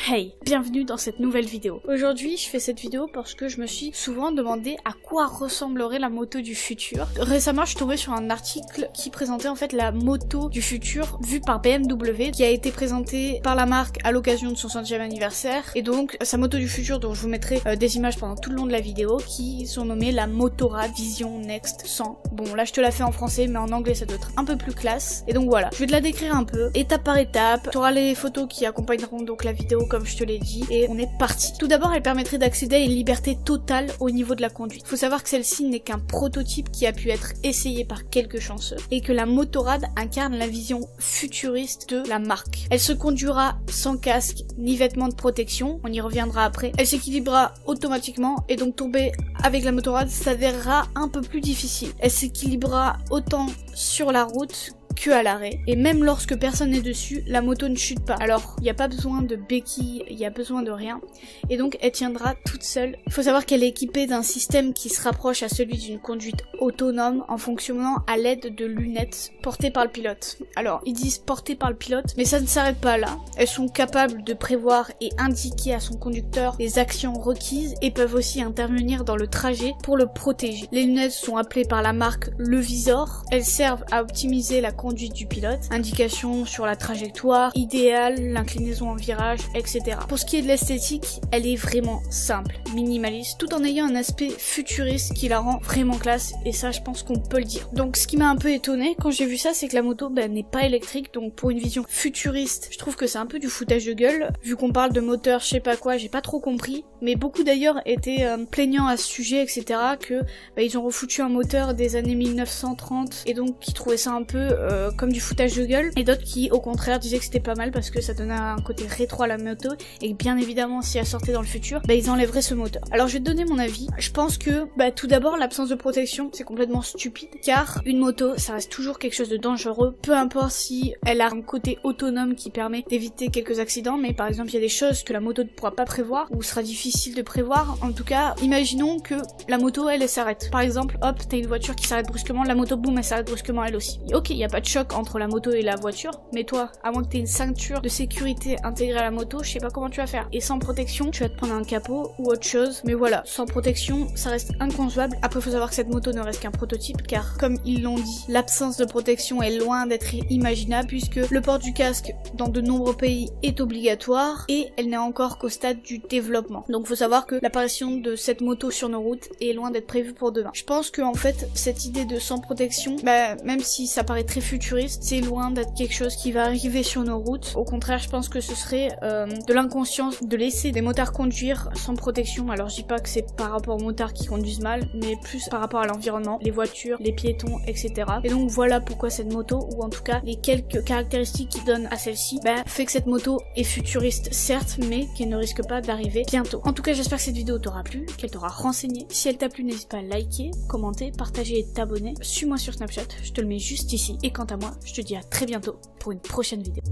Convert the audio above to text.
Hey, bienvenue dans cette nouvelle vidéo. Aujourd'hui, je fais cette vidéo parce que je me suis souvent demandé à quoi ressemblerait la moto du futur. Récemment, je suis tombée sur un article qui présentait en fait la moto du futur vue par BMW, qui a été présentée par la marque à l'occasion de son 100e anniversaire. Et donc, sa moto du futur, dont je vous mettrai des images pendant tout le long de la vidéo, qui sont nommées la Motorrad Vision Next 100. Bon, là, je te la fais en français, mais en anglais, ça doit être un peu plus classe. Et donc voilà, je vais te la décrire un peu, étape par étape. Tu auras les photos qui accompagneront donc la vidéo, comme je te l'ai dit, et on est parti. Tout d'abord, elle permettrait d'accéder à une liberté totale au niveau de la conduite. Faut savoir que celle-ci n'est qu'un prototype qui a pu être essayé par quelques chanceux, et que la Motorrad incarne la vision futuriste de la marque. Elle se conduira sans casque ni vêtements de protection, on y reviendra après. Elle s'équilibrera automatiquement, et donc tomber avec la Motorrad s'avérera un peu plus difficile. Elle s'équilibrera autant sur la route que à l'arrêt, et même lorsque personne n'est dessus, la moto ne chute pas. Alors, il n'y a pas besoin de béquilles, il n'y a besoin de rien, et donc elle tiendra toute seule. Il faut savoir qu'elle est équipée d'un système qui se rapproche à celui d'une conduite autonome en fonctionnant à l'aide de lunettes portées par le pilote. Alors, ils disent portées par le pilote, mais ça ne s'arrête pas là. Elles sont capables de prévoir et indiquer à son conducteur les actions requises et peuvent aussi intervenir dans le trajet pour le protéger. Les lunettes sont appelées par la marque le visor. Elles servent à optimiser la conduite du pilote, indications sur la trajectoire idéale, l'inclinaison en virage, etc. Pour ce qui est de l'esthétique, elle est vraiment simple, minimaliste, tout en ayant un aspect futuriste qui la rend vraiment classe, et ça je pense qu'on peut le dire. Donc ce qui m'a un peu étonné quand j'ai vu ça, c'est que la moto n'est pas électrique, donc pour une vision futuriste, je trouve que c'est un peu du foutage de gueule, vu qu'on parle de moteur je sais pas quoi, j'ai pas trop compris, mais beaucoup d'ailleurs étaient plaignants à ce sujet, etc., que ils ont refoutu un moteur des années 1930, et donc qui trouvaient ça un peu comme du foutage de gueule, et d'autres qui au contraire disaient que c'était pas mal parce que ça donnait un côté rétro à la moto, et que bien évidemment si elle sortait dans le futur, ils enlèveraient ce moteur. Alors je vais te donner mon avis. Je pense que tout d'abord l'absence de protection c'est complètement stupide, car une moto ça reste toujours quelque chose de dangereux, peu importe si elle a un côté autonome qui permet d'éviter quelques accidents, mais par exemple il y a des choses que la moto ne pourra pas prévoir ou sera difficile de prévoir. En tout cas, imaginons que la moto elle s'arrête. Par exemple, hop, t'as une voiture qui s'arrête brusquement, la moto boum elle s'arrête brusquement elle aussi. Ok, il y a pas de choc entre la moto et la voiture, mais toi, à moins que t'aies une ceinture de sécurité intégrée à la moto, je sais pas comment tu vas faire. Et sans protection, tu vas te prendre un capot ou autre chose, mais voilà, sans protection, ça reste inconcevable. Après, faut savoir que cette moto ne reste qu'un prototype, car comme ils l'ont dit, l'absence de protection est loin d'être imaginable, puisque le port du casque dans de nombreux pays est obligatoire, et elle n'est encore qu'au stade du développement. Donc faut savoir que l'apparition de cette moto sur nos routes est loin d'être prévue pour demain. Je pense que en fait, cette idée de sans protection, même si ça paraît très futuriste, c'est loin d'être quelque chose qui va arriver sur nos routes. Au contraire, je pense que ce serait de l'inconscience de laisser des motards conduire sans protection. Alors je dis pas que c'est par rapport aux motards qui conduisent mal, mais plus par rapport à l'environnement, les voitures, les piétons, etc. Et donc voilà pourquoi cette moto, ou en tout cas les quelques caractéristiques qui donnent à celle-ci, fait que cette moto est futuriste certes, mais qu'elle ne risque pas d'arriver bientôt. En tout cas, j'espère que cette vidéo t'aura plu, qu'elle t'aura renseigné. Si elle t'a plu, n'hésite pas à liker, commenter, partager et t'abonner. Suis-moi sur Snapchat, je te le mets juste ici. Et quant à moi, je te dis à très bientôt pour une prochaine vidéo.